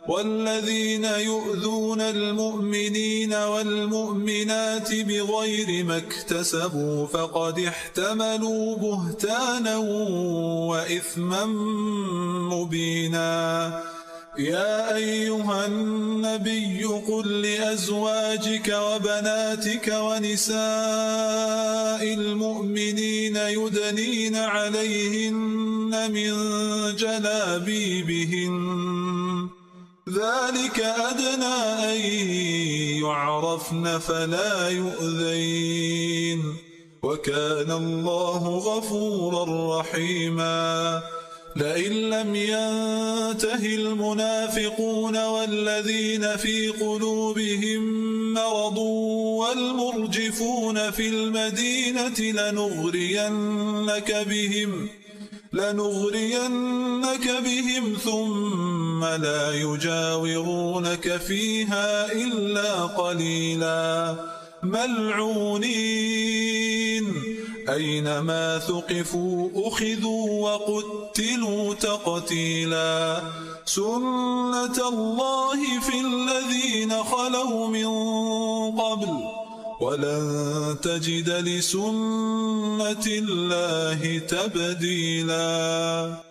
والذين يؤذون المؤمنين والمؤمنات بغير ما اكتسبوا فقد احتملوا بهتانا وإثما مبينا. يا أيها النبي قل لأزواجك وبناتك ونساء المؤمنين يدنين عليهن من جلابيبهن ذلك أدنى أن يعرفن فلا يؤذين وكان الله غفورا رحيما. لئن لم ينته المنافقون والذين في قلوبهم مرض والمرجفون في المدينة لنغرينك بهم ثم لا يجاورونك فيها إلا قليلا ملعونين أينما ثقفوا أخذوا وقتلوا تقتيلا. سنة الله في الذين خلوا من قبل ولن تجد لسنة الله تبديلا.